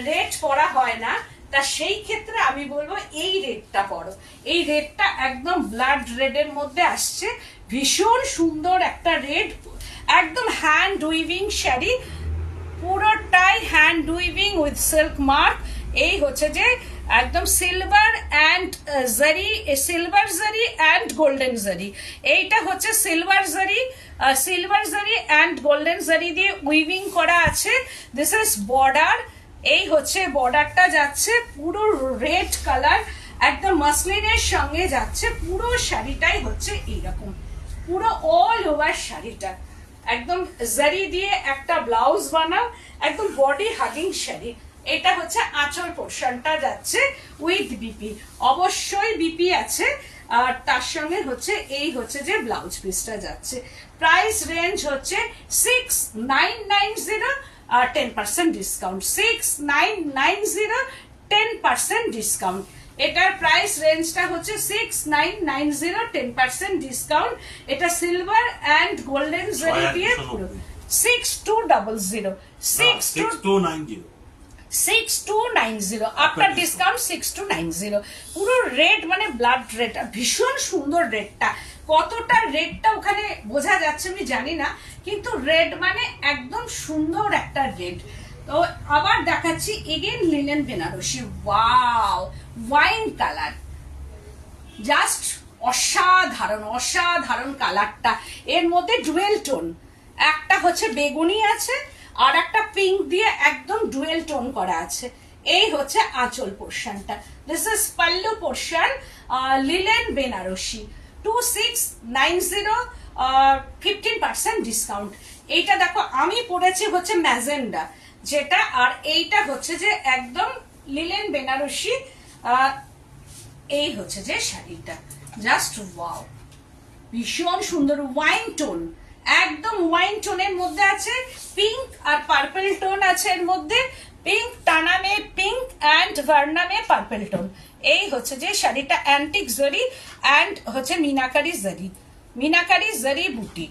রেড পরা হয় না, তা সেই ক্ষেত্রে আমি বলবো এই রেডটা পরো। এই রেডটা একদম ব্লাড রেডের মধ্যে আসছে, ভীষণ সুন্দর একটা রেড, একদম হ্যান্ড উইভিং শাড়ি, পুরোটাই hand weaving with silk mark. এই হচ্ছে যে একদম সিলভার অ্যান্ড জারি, সিলভার জারি অ্যান্ড গোল্ডেন জারি। এইটা হচ্ছে সিলভার জারি অ্যান্ড গোল্ডেন জারি দিয়ে উইভিং করা আছে। This is border. এই হচ্ছে বর্ডারটা যাচ্ছে পুরো রেড কালার, একদম মাসলিনের সঙ্গে যাচ্ছে। পুরো শাড়িটাই হচ্ছে এইরকম, পুরো অল ওভার শাড়িটা একদম জারি দিয়ে একটা ব্লাউজ বানাও, একদম বডি হাগিং শাড়ি। এটা হচ্ছে আঁচল পোর্শনটা যাচ্ছে উইথ বিপি, অবশ্যই বিপি আছে। আর তার সঙ্গে হচ্ছে এই হচ্ছে যে ব্লাউজ পিসটা যাচ্ছে। প্রাইস রেঞ্জ হচ্ছে 6990 আর 10% ডিসকাউন্ট, 6990 10% ডিসকাউন্ট। এটার প্রাইস রেঞ্জটা হচ্ছে 6990 10% ডিসকাউন্ট। এটা সিলভার অ্যান্ড গোল্ডেন জারি দিয়ে পুরো 6200 6290 আফটার ডিসকাউন্ট 6290। পুরো রেড মানে ব্লাড রেড, ভীষণ সুন্দর রেডটা। কতটা রেডটা ওখানে বোঝা যাচ্ছে আমি জানি না, কিন্তু রেড মানে একদম সুন্দর একটা রেড। তো আবার দেখাচ্ছি again linen Banarasi. Wow, wine colour, just অসাধারণ অসাধারণ কালারটা। এর মধ্যে ডুয়েল টোন, একটা হচ্ছে বেগুনি আছে আর একটা পিঙ্ক দিয়ে একদম ডুয়েল টোন করা আছে। এই হচ্ছে আঁচল পোর্শনটা। This is pallu portion, linen Banarasi 2690 15% discount. এইটা দেখো আমি পরেছি হচ্ছে ম্যাজেন্ডা যেটা, আর এইটা হচ্ছে যে একদম লিলেন বেনারসি। এই হচ্ছে যে শাড়িটা, জাস্ট ওয়াও, ভীষণ সুন্দর ওয়াইন টোন, একদম ওয়াইন টোনের মধ্যে আছে। পিঙ্ক আর পার্পল টোন আছে এর মধ্যে, পিঙ্ক টানামে পিঙ্ক অ্যান্ড ভার্নামে পার্পল টোন। এই হচ্ছে যে শাড়িটা অ্যান্টিক জরি অ্যান্ড হচ্ছে মিনাকারি জরি বুটি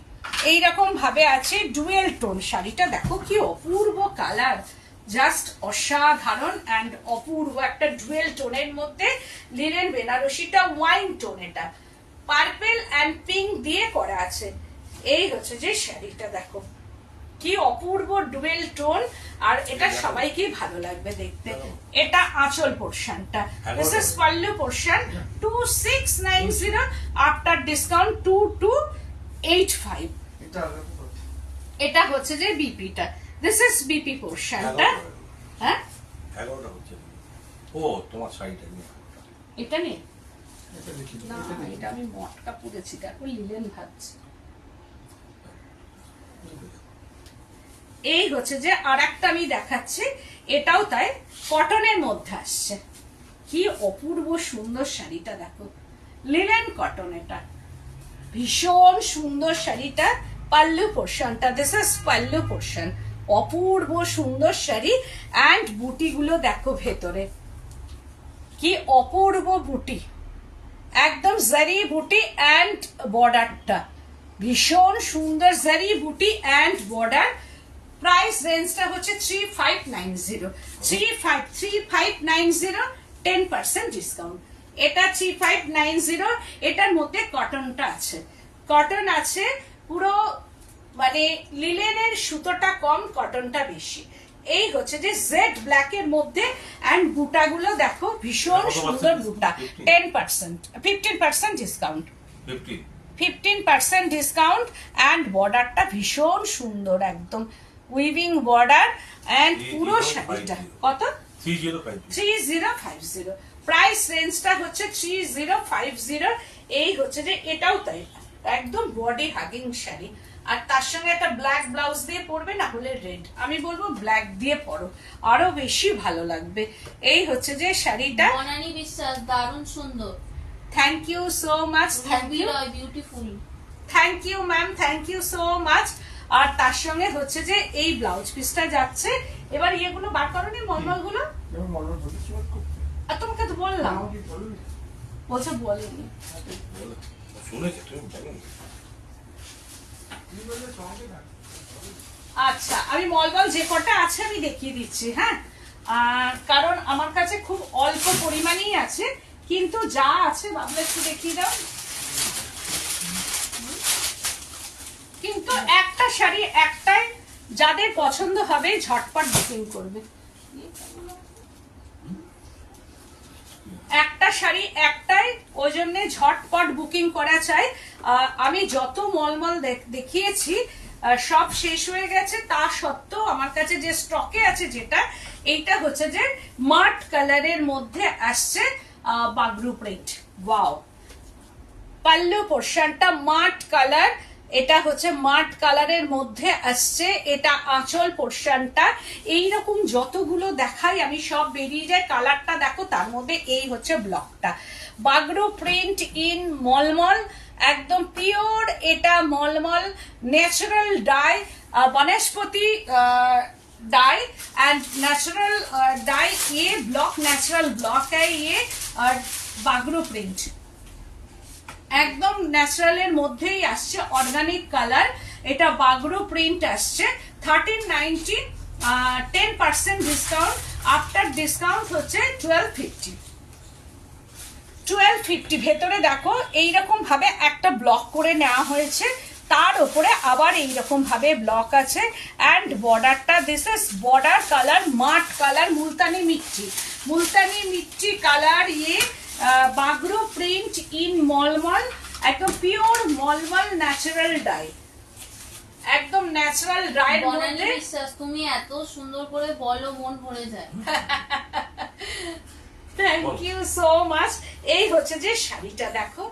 এইরকম ভাবে আছে, ডুয়েল টোন। শাড়িটা দেখো কি অপূর্ব কালার, জাস্ট অসাধারণ অ্যান্ড অপূর্ব একটা ডুয়েল টোনের মধ্যে লিনেন বেনারসিটা ওয়াইন টোন, এটা পার্পল অ্যান্ড পিঙ্ক দিয়ে করা আছে। এই হচ্ছে যে শাড়িটা দেখো কি অপূর্ব ডুয়েল টোন, আর এটা সবাইকেই ভালো লাগবে দেখতে। এটা আঁচল পোর্শনটা, this is pallu portion 2690 after discount 2285। এটা হচ্ছে যে বিপিটা, দিস ইজ বিপি পোর্শনটা। হ্যাঁ 11টা হচ্ছে। ও তোমার শাড়িটা নিয়ে এটা নেই না, এটা আমি মটকা পরেছি, দেখো লিলেন ভাবছি। এই হচ্ছে যে আর একটা আমি দেখাচ্ছি, এটাও তাই কটনের মধ্যে আসছে। কি অপূর্ব সুন্দর শাড়িটা দেখো, লিলেন কটন, এটা ভীষণ সুন্দর শাড়িটা। পাল্লু পোর্শনটা, দিস ইজ পাল্লু পোর্শন, অপূর্ব সুন্দর শাড়ি। অ্যান্ড বুটিগুলো দেখো ভেতরে কি অপূর্ব বুটি, একদম জারি বুটি অ্যান্ড বর্ডারটা ভীষণ সুন্দর, জারি বুটি অ্যান্ড বর্ডার। প্রাইস রেঞ্জটা হচ্ছে 3590 10% ডিসকাউন্ট। এটা 3590, এটার মধ্যে কটনটা আছে, কটন আছে পুরো, মানে লিলেনের সুতোটা কম, কটনটা বেশি। এই হচ্ছে যে জেড ব্ল্যাক এর মধ্যে, অ্যান্ড বুটাগুলো দেখো ভীষণ সুন্দর বুটা। 15% ডিসকাউন্ট, 15% ডিসকাউন্ট। অ্যান্ড বর্ডারটা ভীষণ সুন্দর, একদম উইভিং বর্ডার। অ্যান্ড পুরো শাড়িটা কত 3050। প্রাইস রেঞ্জটা হচ্ছে 3050। এই হচ্ছে যে এটাও তাই একদম বডি হাগিং শাড়ি, আর তার সঙ্গে একটা ব্ল্যাক ব্লাউজ দিয়ে পরবে, না হলে রেড। আমি বলবো ব্ল্যাক দিয়ে পরো, আরো বেশি ভালো লাগবে। এই হচ্ছে যে শাড়িটা। বনানী বিশ্বাস, দারুণ সুন্দর। Thank you so much, thank you, beautiful, thank you ma'am, thank you so much. আর তার সঙ্গে হচ্ছে যে এই ব্লাউজ পিসটা যাচ্ছে। এবার ইয়েগুলো বার করো নি, মলমল গুলো। আর তোমাকে তো বললাম, বলছে বলিনি। আচ্ছা আমি মলমল যে কটা আছে আমি দেখিয়ে দিচ্ছি। হ্যাঁ কারণ আমার কাছে খুব অল্প পরিমাণেই আছে, কিন্তু যা আছে বাবলা একটু দেখিয়ে দাও। কিন্তু একটা শাড়ি একটাই, যাদের পছন্দ হবে ঝটপট বুকিং করবে। একটা শাড়ি একটাই, ওই জন্য ঝটপট বুকিং করা চাই। আমি যত মলমল দেখিয়েছি সব শেষ হয়ে গেছে, তা সত্ত্বেও আমার কাছে যে স্টকে আছে যেটা, এইটা হচ্ছে যে মাট কালারের মধ্যে আসছে বাগরু প্রিন্ট। ওয়াও, পাল্লু পোর্শনটা মাট কালার, এটা হচ্ছে মাট কালারের মধ্যে আসছে। এটা আঁচল পোর্শনটা এইরকম যতগুলো দেখাই আমি সব বেরিয়ে যায়। কালারটা দেখো, তার মধ্যে এই হচ্ছে ব্লকটা বাগরু প্রিন্ট ইন মলমল, একদম পিওর। এটা মলমল ন্যাচারাল ডাই, বনস্পতি डाई एंड नेचुरल डाई, ये ब्लॉक नेचुरल ब्लॉक है ये, और बागरू प्रिंट একদম ন্যাচারালের মধ্যেই আসছে, অর্গানিক কালার। এটা বাগরু প্রিন্ট আসছে 1390, 10% ডিসকাউন্ট, আফটার ডিসকাউন্ট হচ্ছে 1250। ভেতরে দেখো এইরকম ভাবে একটা ব্লক করে নেওয়া হয়েছে, তার উপরে আবার এইরকম ভাবে ব্লক আছে। অ্যান্ড বর্ডারটা, this is border colour matte colour, Multani mitti colour. ইয়ে বাগরু প্রিন্ট ইন মলমল, একদম পিওর মলমল ন্যাচারাল ডাই, একদম ন্যাচারাল ডাইয়ের মধ্যে। বিশ্বাস তুমি এত সুন্দর করে বলো, মন ভরে যায়। Thank you so much. এই হচ্ছে যে শাড়িটা দেখো,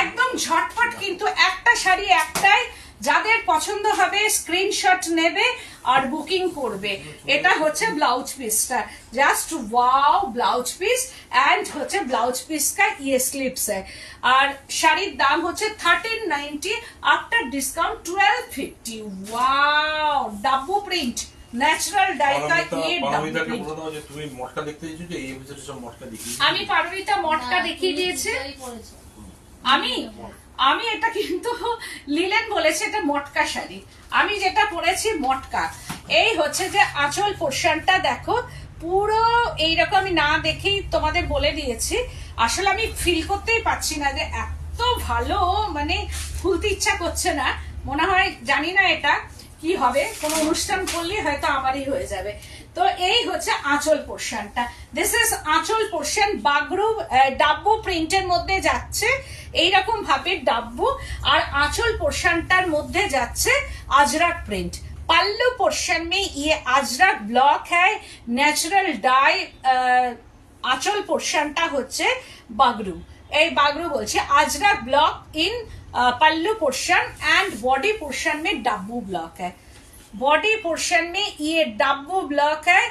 একদম ঝটপট, কিন্তু একটা শাড়ি একটাই, যাদের পছন্দ হবে স্ক্রিনশট নেবে আর বুকিং করবে। এটা হচ্ছে ব্লাউজ পিসটা, just wow blouse piece, and হচ্ছে ব্লাউজ পিস का ये स्लीव्स है। আর শাড়ির দাম হচ্ছে 1390, after discount 1250। Wow, dabu print natural dye का ये ডাব্বু প্রিন্ট। তুমি মটকা দেখতে দিয়েছো যে এই ভিতরে সব মটকা দেখিয়ে, আমি পারমিতা মটকা দেখিয়ে দিয়েছে। আমি এটা কিন্তু লিলেন বলেছে এটা মটকা শাড়ি, আমি যেটা পরেছি মটকা। এই হচ্ছে যে আঁচল পোর্শনটা দেখো, পুরো এইরকম। আমি না দেখেই তোমাদের বলে দিয়েছি, আসলে আমি ফিল করতেই পারছি না যে এত ভালো, মানে খুলতে ইচ্ছা করছে না। মনে হয় জানি না এটা কি হবে, কোনো অনুষ্ঠান করলে হয়তো আমারই হয়ে যাবে। তো এই হচ্ছে আঁচল পোর্শনটা, দিস ইজ আঁচল পোর্শন। বাগরু ডাব্বু প্রিন্টের মধ্যে যাচ্ছে এইরকম ভাবে ডাব্বু, আর আঁচল পোর্শনটার মধ্যে যাচ্ছে আজরাক প্রিন্ট। पल्लू पोर्शन में ये अजरक ब्लॉक है, ন্যাচারাল ডাই। আঁচল পোর্শনটা হচ্ছে বাগরু, এই বাগরু বলছে Ajrak block in pallu portion, and body portion में डब्बू ब्लॉक है। बॉडी पोर्शन में ये डब्बू ब्लॉक है,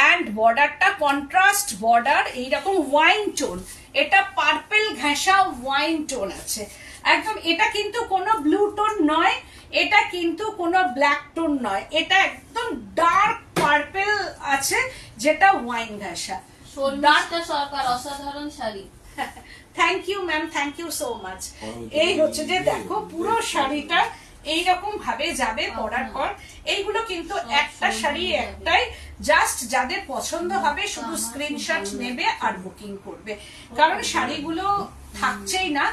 एंड बॉर्डरটা কন্ট্রাস্ট বর্ডার, এইরকম ওয়াইন টোন। এটা পার্পল ঘেঁষা ওয়াইন টোন আছে একদম। এটা কিন্তু কোনো ব্লু টোন নয়, এটা কিন্তু কোনো ব্ল্যাক টোন নয়, এটা একদম ডার্ক পার্পল আছে, যেটা ওয়াইন ঘেঁষা। শর্মিষ্ঠা সরকার, অসাধারণ sari. Thank you ma'am, thank you so much. এই হচ্ছে যে দেখো পুরো শাড়িটা এইরকম ভাবে যাবে পরার পর। এইগুলো কিন্তু একটা শাড়ি একটাই, জাস্ট যাদের পছন্দ হবে শুধু স্ক্রিনশট নেবে আর বুকিং করবে, কারণ শাড়িগুলো থাকছেই না।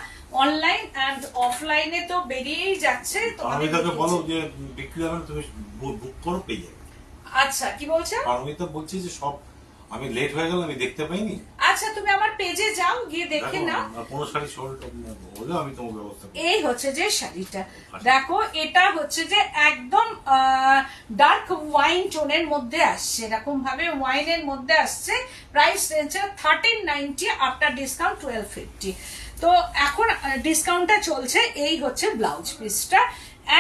অনলাইন এন্ড অফলাইনে তো বেরিয়েই যাচ্ছে। আমি তাকে বলো যে বিক্রি হবে, তুমি বুক করো, পেয়ে যাবে। আচ্ছা, কি বলছো? আমি তো বলছি যে সব, আমি লেট হয়ে গেল, আমি দেখতে পাইনি। আচ্ছা, তুমি আমার পেজে যাও, গিয়ে দেখে নাও। কোন শাড়ি শর্ট হলে আমি তোমার ব্যবস্থা করব। এই হচ্ছে যে শাড়িটা দেখো, এটা হচ্ছে যে একদম ডার্ক ওয়াইন টোনের মধ্যে আসছে, এরকম ভাবে ওয়াইনের মধ্যে আসছে। Price range 1390, after discount 1250। তো এখন ডিসকাউন্টটা চলছে। এই হচ্ছে ব্লাউজ পিসটা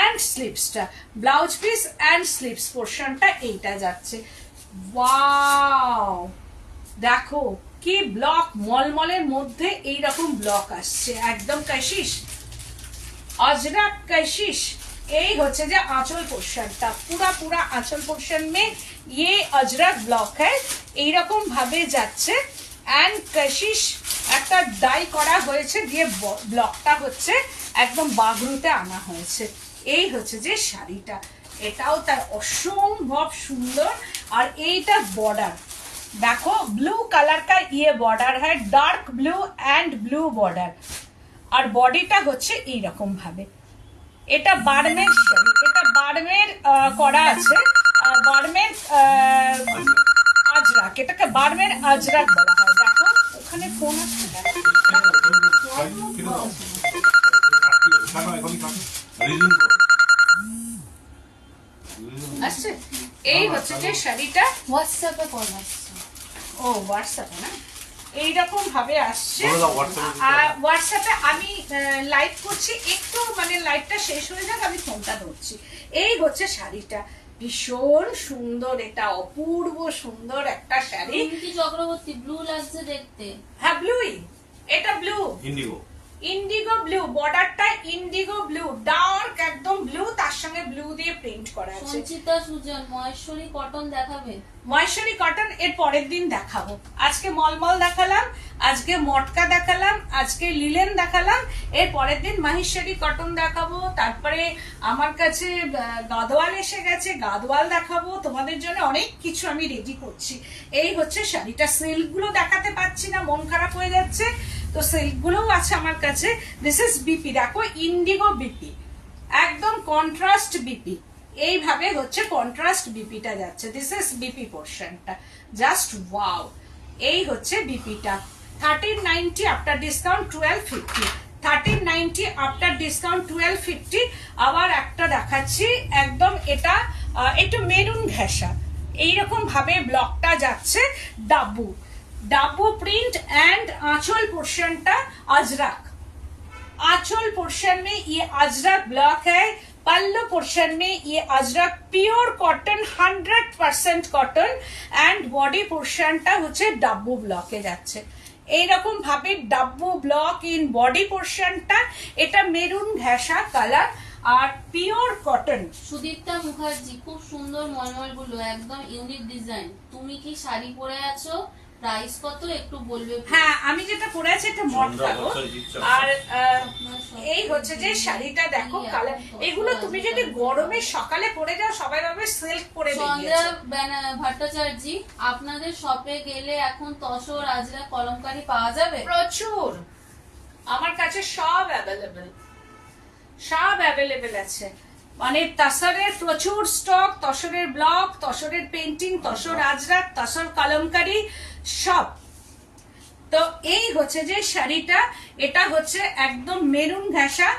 এন্ড স্লিভসটা, ব্লাউজ পিস এন্ড স্লিভস পোর্শনটা এইটা যাচ্ছে। ওয়াও, দেখো কি ব্লক, মলমলের মধ্যে এইরকম ব্লক আসছে, একদম কাশিশ, अजरक कशिश। এই হচ্ছে যে আঁচল পোর্শনটা, পুরা আঁচল পোর্শন মে ये अजरक ब्लॉक है, এইরকম ভাবে যাচ্ছে। এন্ড কশিশ একটা ডাই করা হয়েছে, দিয়ে ব্লকটা হচ্ছে একদম বাগরুতে আনা হয়েছে। এই হচ্ছে যে শাড়িটা, এটাও তার অসম্ভব সুন্দর। আর এইটা বর্ডার, देखो ब्लू कलर का ये बॉर्डर है, dark blue and blue border, আর বডিটা হচ্ছে এইরকম ভাবে। এটা বার্মের শাড়ি, এটা বার্মের করা আছে, বার্মের আজরাক, এটাকে বার্মের আজরাক বলা হয়। দেখো ওখানে ফোন আসছে, আসছে। এই হচ্ছে যে শাড়িটা হোয়াটসঅ্যাপে কল আসছে। ও হোয়াটসঅ্যাপে না, এইরকম ভাবে আসছে। হোয়াটসঅ্যাপে আমি লাইভ করছি, একটু মানে লাইভটা শেষ হয়ে যাক, আমি ফোনটা ধরছি। এই হচ্ছে শাড়িটা, ভীষণ সুন্দর, এটা অপূর্ব সুন্দর একটা শাড়ি। রিঙ্কি চক্রবর্তী, ব্লু লাগছে দেখতে। হ্যাঁ ব্লুই, এটা ব্লু, ইন্ডিগো, ইন্ডিগো ব্লু, বর্ডারটা ইন্ডিগো ব্লু, ডার্ক একদম ব্লু, তার সঙ্গে ব্লু দিয়ে প্রিন্ট করা আছে। সঞ্চিতা সুজন, মহেশ্বরী কটন দেখাবে? মহেশ্বরী কটন এর পরের দিন দেখাবো। আজকে মলমল দেখালাম, আজকে মটকা দেখালাম, আজকে লিলেন দেখালাম, এর পরের দিন মহেশ্বরী কটন দেখাবো। তারপরে আমার কাছে গাদোয়াল এসে গেছে, গাদোয়াল দেখাবো। তোমাদের জন্য অনেক কিছু আমি রেডি করছি। এই হচ্ছে শাড়িটা, সিল্ক গুলো দেখাতে পাচ্ছি না, মন খারাপ হয়ে যাচ্ছে, তো সিল্ক গুলোও আছে আমার কাছে। দিস ইজ বিপি, দেখো ইন্ডিগো বিপি, একদম কন্ট্রাস্ট বিপি, এইভাবে হচ্ছে কন্ট্রাস্ট বিপিটা যাচ্ছে। দিস ইজ বিপি পোর্শনটা, জাস্ট ওয়াও। এই হচ্ছে বিপিটা, 1390 আফটার ডিসকাউন্ট 1250, 1390 আফটার ডিসকাউন্ট 1250। আবার একটা দেখাচ্ছি, একদম এটা একটু মেরুন ঘেঁষা, এইরকম ভাবে ব্লকটা যাচ্ছে, ডাব্বু ডাব্বু প্রিंट एंड आंचल पोर्शनটা अजरक, आंचल पोर्शन में ये अजरक ब्लॉक है, पल्लू पोर्शन में ये ajrak pure cotton 100% cotton and body पोर्शनটা হচ্ছে ডাব্বু ব্লকে যাচ্ছে। এইরকম ভাবে ডাব্বু ব্লক ইন বডি পোর্শনটা, এটা মেরুন ঘেঁষা কালার আর পিওর কটন। সুদীপ্তা মুখার্জি, খুব সুন্দর মলমল গুলো, একদম ইউনিক ডিজাইন। তুমি কি শাড়ি পরে আছো? প্রাইস কত একটু বলবে? হ্যাঁ আমি যেটা পরে আছি এটা মটকা গো। আর এই হচ্ছে যে শাড়িটা দেখো কালার, এগুলো তুমি যদি গরমে সকালে পরে যাও সবাই ভাবে সিল্ক পরে বেরিয়েছে। সন্ধ্যা ভট্টাচার্য, আপনাদের শপে গেলে এখন তসর, আজরা, কলমকারী পাওয়া যাবে? প্রচুর, আমার কাছে সব অ্যাভেলেবেল, সব অ্যাভেলেবেল আছে। মানে তসরের প্রচুর স্টক, তসরের ব্লক, তসরের পেন্টিং, তসর আজরাক, তসর কলমকারী সব। তো এই হচ্ছে যে শাড়িটা, এটা হচ্ছে একদম মেরুন ঘেঁষা,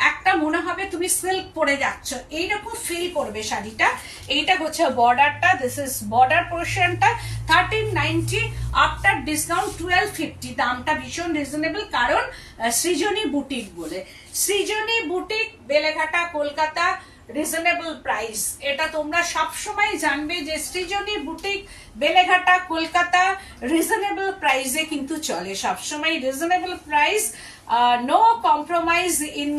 একটা মনে হবে তুমি সিল্ক পরে যাচ্ছ, এইরকম ফিল করবে শাড়িটা। এইটা হচ্ছে বর্ডারটা, দিস ইজ বর্ডার পোর্শনটা, 1390 আফটার ডিসকাউন্ট 1250। দামটা ভীষণ রিজনেবল, কারণ সৃজনী বুটিক বলে। Srijani boutique, Beleghata, Kolkata, reasonable price. এটা তোমরা সব সময় জানবে যে সৃজনী বুটিক, বেলেঘাটা, কলকাতা রিজনেবল প্রাইসে কিন্তু চলে, সব সময় reasonable price, no compromise in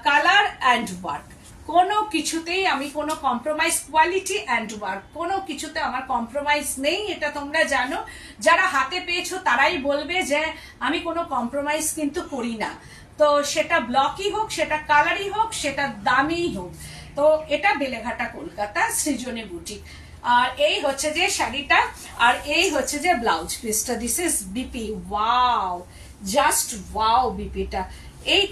colour and work. কোনো কিছুতেই আমি কোনো কম্প্রোমাইজ, কোয়ালিটি অ্যান্ড ওয়ার্ক কোনো কিছুতে আমার কম্প্রোমাইজ নেই, এটা তোমরা জানো। যারা হাতে পেয়েছো তারাই বলবে যে আমি কোনো কম্প্রোমাইজ কিন্তু করি না। তো সেটা ব্লকই হোক, সেটা কালারই হোক, সেটা দামি হোক। তো এটা বেলেঘাটা, কলকাতা, সৃজনী বুটিক। আর এই হচ্ছে যে শাড়িটা, আর এই হচ্ছে যে ব্লাউজ পিসটা। This is BP, wow, just wow বিপিটা। এই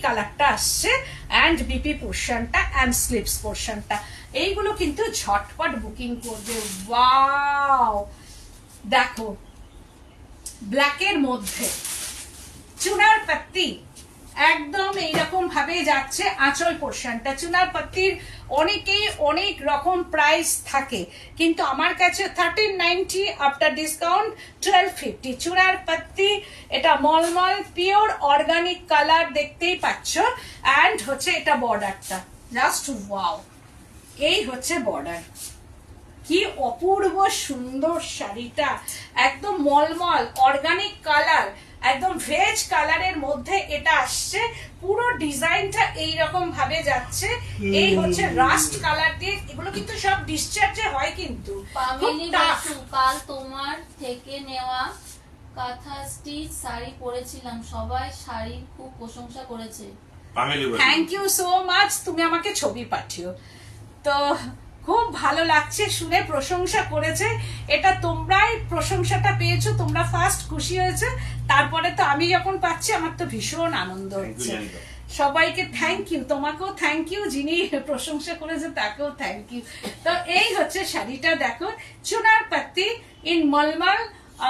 কালারটা আসছে, অ্যান্ড বিপি পোর্শনটা অ্যান্ড স্লিপস পোর্শনটা। এইগুলো কিন্তু ঝটপট বুকিং করবে। ওয়াও দেখো, ব্ল্যাকের মধ্যে চুনার পাত্তি, একদম এইরকম ভাবে যাচ্ছে আঁচল পোর্শনটা। চুনার পাত্তির অনেকেই অনেক রকম প্রাইস থাকে, কিন্তু আমার কাছে 1390 আফটার ডিসকাউন্ট 1250। চুনার পাত্তি, এটা মলমল পিওর অর্গানিক কালার, দেখতেই পাচ্ছ। অ্যান্ড হচ্ছে এটা বর্ডারটা, জাস্ট ওয়াও। এই হচ্ছে বর্ডার, কি অপূর্ব সুন্দর শাড়িটা, একদম মলমল অর্গানিক কালার, একদম ভেজ কালারের মধ্যে এটা আসছে। পুরো ডিজাইনটা এইরকম ভাবে যাচ্ছে। এই হচ্ছে রাস্ট কালার দিয়ে, এগুলো কিন্তু সব ডিসচার্জে হয় কিন্তু। পামেলি বাসু, কাল তোমার থেকে নেওয়া কাঁথা স্টিচ শাড়ি পরেছিলাম, সবাই শাড়ির খুব প্রশংসা করেছে। Pameli Basu, thank you so much, তুমি আমাকে ছবি পাঠিও। তো খুব ভালো লাগছে শুনে, প্রশংসা করেছে, এটা তোমরাই প্রশংসাটা পেয়েছো, তোমরা ফার্স্ট খুশি হয়েছে, তারপরে তো আমি যখন পাচ্ছি আমার তো ভীষণ আনন্দ হচ্ছে। সবাইকে থ্যাংক ইউ, তোমাকেও থ্যাংক ইউ, যিনি প্রশংসা করেছে তাকেও থ্যাংক ইউ। তো এই হচ্ছে শাড়িটা, দেখো চুনার পাত্তি ইন মলমল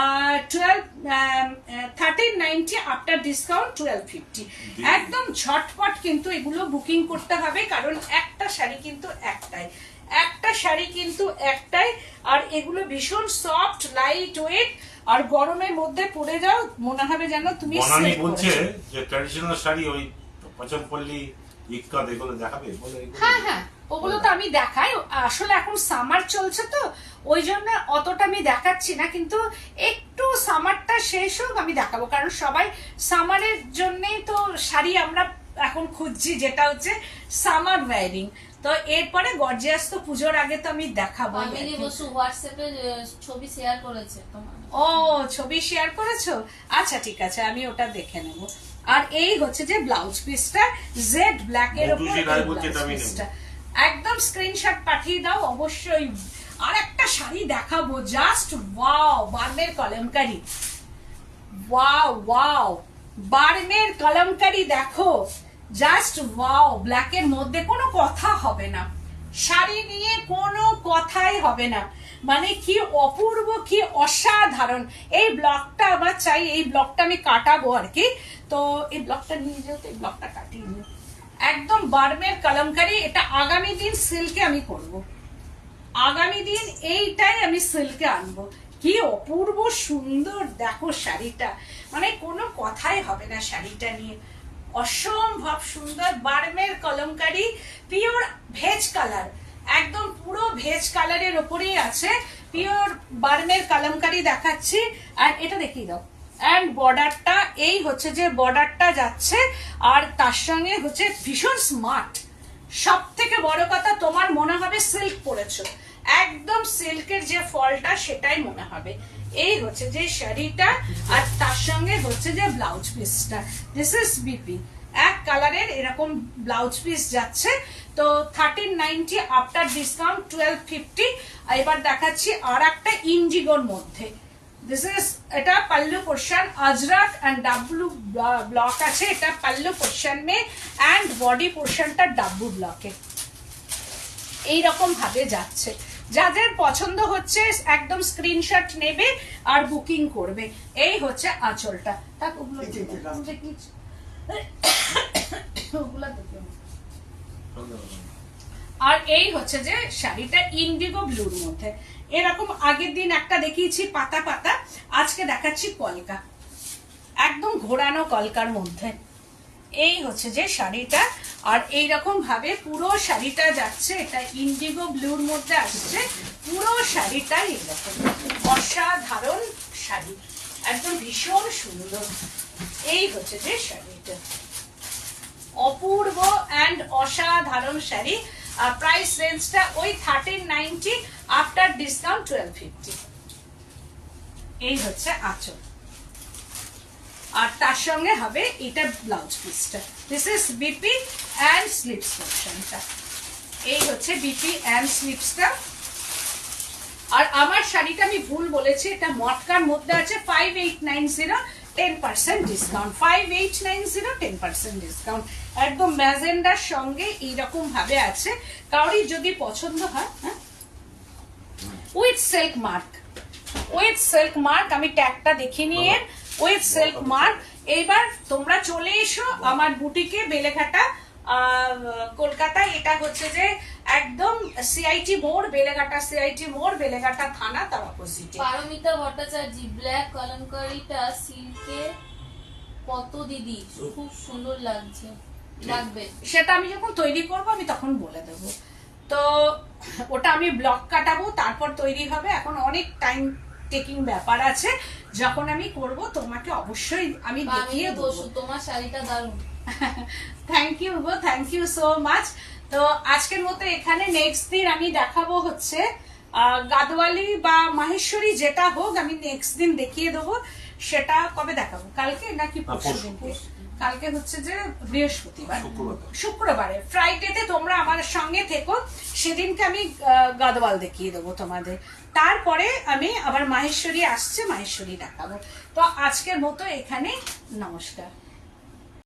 1390 আফটার ডিসকাউন্ট 1250। একদম ঝটপট কিন্তু এগুলো বুকিং করতে হবে, কারণ একটা শাড়ি কিন্তু একটাই, আর এগুলো ভীষণ সফট, লাইট ওয়েট, আর গরমের মধ্যে পরে যাও মনে হবে যেন তুমি বনানী sleep বলছে করেছো। যে ট্র্যাডিশনাল শাড়ি ওই পচনপল্লী ইক্কাত এগুলো দেখাবে বলে হ্যাঁ, ওগুলো তো আমি দেখাই, আসলে এখন সামার চলছে তো ওই জন্য অতটা আমি দেখাচ্ছি না, কিন্তু একটু সামারটা শেষ হোক আমি দেখাবো, কারণ সবাই সামারের জন্যই তো শাড়ি আমরা এখন খুঁজছি, যেটা হচ্ছে সামার ওয়্যারিং। তো এরপরে গর্জিয়াস তো পুজোর আগে তো আমি দেখাবো। ফ্যামিলি বসু হোয়াটসঅ্যাপে ছবি শেয়ার করেছে তোমার। ও, ছবি শেয়ার করেছো? আচ্ছা ঠিক আছে, আমি ওটা দেখে নেব। আর এই হচ্ছে যে ব্লাউজ পিসটা জেড ব্ল্যাক এর উপর, একদম স্ক্রিনশট পাঠিয়ে দাও অবশ্যই। আর একটা শাড়ি দেখাবো, জাস্ট ওয়াও, বার্মের কলমকারি, ওয়াও বার্মের কলমকারি দেখো, জাস্ট ওয়াও, ব্ল্যাকের মধ্যে কোনো কথা হবে না, শাড়ি নিয়ে কোনো কথাই হবে না, মানে কি অপূর্ব, কি অসাধারণ। এই ব্লগটা আমার চাই, এই ব্লগটা আমি কাটাবো আর কি, তো এই ব্লগটা নিয়ে যেও, তো এই ব্লগটা কাটিয়ে নিও। একদম বার্মের কলমকারি, এটা আগামী দিন সিল্কে আমি করব, আগামী দিন এইটাই আমি সিল্কে আনবো। কি অপূর্ব সুন্দর দেখো শাড়িটা, মানে কোনো কথাই হবে না শাড়িটা নিয়ে, অসম্ভব সুন্দর। বার্মের কলমকারি, পিওর ভেজ কালার, একদম পুরো ভেজ কালারের ওপরেই আছে, পিওর বার্মের কলমকারি দেখাচ্ছি। আর এটা দেখিয়ে দাও, এন্ড বর্ডারটা, এই হচ্ছে যে বর্ডারটা যাচ্ছে, আর তার সঙ্গে হচ্ছে ভীষণ স্মার্ট। সব থেকে বড় কথা, তোমার মনে হবে সিল্ক পরেছো, একদম সিল্কের যে ফলটা সেটাই মনে হবে। এই হচ্ছে যে শাড়িটা, আর তার সঙ্গে হচ্ছে যে ব্লাউজ পিসটা, দিস ইজ বিপি, এক কালারের এরকম ব্লাউজ পিস যাচ্ছে। তো 1390 আফটার ডিসকাউন্ট 1250। এবার দেখাচ্ছি আর একটা ইন্ডিগোর মধ্যে, দিস ইজ, এটা pallu portion ajrakh and dabu block আছে, এটা পাল্লু পোর্শন মে এন্ড বডি পোর্শনটা ডাব্লু ব্লকে এইরকম ভাবে যাচ্ছে। যাদের পছন্দ হচ্ছে একদম স্ক্রিনশট নেবে আর বুকিং করবে। এই হচ্ছে আঁচলটা, আর এই হচ্ছে যে শাড়িটা ইন্ডিগো ব্লুর মধ্যে, এরকম আগের দিন একটা দেখিয়েছি পাতা পাতা, আজকে দেখাচ্ছি কলকা, একদম ঘোরানো কলকার মধ্যে। এই হচ্ছে যে শাড়িটা, আর এইরকম ভাবে পুরো শাড়িটা যাচ্ছে, এটা ইন্ডিগো ব্লুর মধ্যে আসছে, পুরো শাড়িটা এরকম অসাধারণ শাড়ি, একদম ভীষণ সুন্দর। এই হচ্ছে যে শাড়িটা, অপূর্ব এন্ড অসাধারণ শাড়ি। প্রাইস রেঞ্জটা ওই 1390 আফটার ডিসকাউন্ট 1250। এই হচ্ছে আঁচল, আর তার সঙ্গে হবে এটা ব্লাউজ পিসটা, this is BP and slips পোর্শনটা। এই হচ্ছে বিপি এন্ড স্লিপসটা। আর আমার শাড়িটা আমি ভুল বলেছি, এটা মটকার মধ্যে আছে, 5890 10% ডিসকাউন্ট, 5890 10% ডিসকাউন্ট, একদম ম্যাজেন্ডার সঙ্গে এইরকম ভাবে আছে। কাউরি যদি পছন্দ হয়, হ্যাঁ, with silk mark, with silk mark, আমি ট্যাগটা দেখে নিয়ে, উইথ সিল্ক মার্ক। এইবার তোমরা চলে এসো আমার বুটিকে, বেলেঘাটা কলকাতা। এটা হচ্ছে যে একদম সিআইটি মোড়, বেলেঘাটা সিআইটি মোড়, বেলেঘাটা থানা, তার অপোজিটে। পারমিতা ভট্টাচার্য, ব্ল্যাক কলমকারিটা সিল্কে কত দিদি, খুব সুন্দর লাগবে। সেটা আমি যখন তৈরি করব আমি তখন বলে দেব, তো ওটা আমি ব্লক কাটাবো, তারপর তৈরি হবে, এখন অনেক টাইম টেকিং ব্যাপার আছে, যখন আমি করব তোমাকে অবশ্যই আমি দেখিয়ে দেবো। তোমার শাড়িটা দারুণ। থ্যাংক ইউ গো, থ্যাংক ইউ সো মাচ। তো আজকের মতো এখানে, নেক্সট দিন আমি দেখাবো হচ্ছে গাদওয়ালি বা মাহেশ্বরী, যেটা হোক আমি নেক্সট দিন দেখিয়ে দেবো। সেটা কবে দেখাবো, কালকে নাকি পরশু দিনকে? কালকে হচ্ছে যে বৃহস্পতিবার, শুক্রবারে, ফ্রাইডেতে তোমরা আমার সঙ্গে থেকো, সেদিনকে আমি গাদওয়াল দেখিয়ে দেবো তোমাদের। তারপরে আমি আবার মাহেশ্বরী আসছে, মাহেশ্বরী দেখাবো। তো আজকের মতো এখানে, নমস্কার।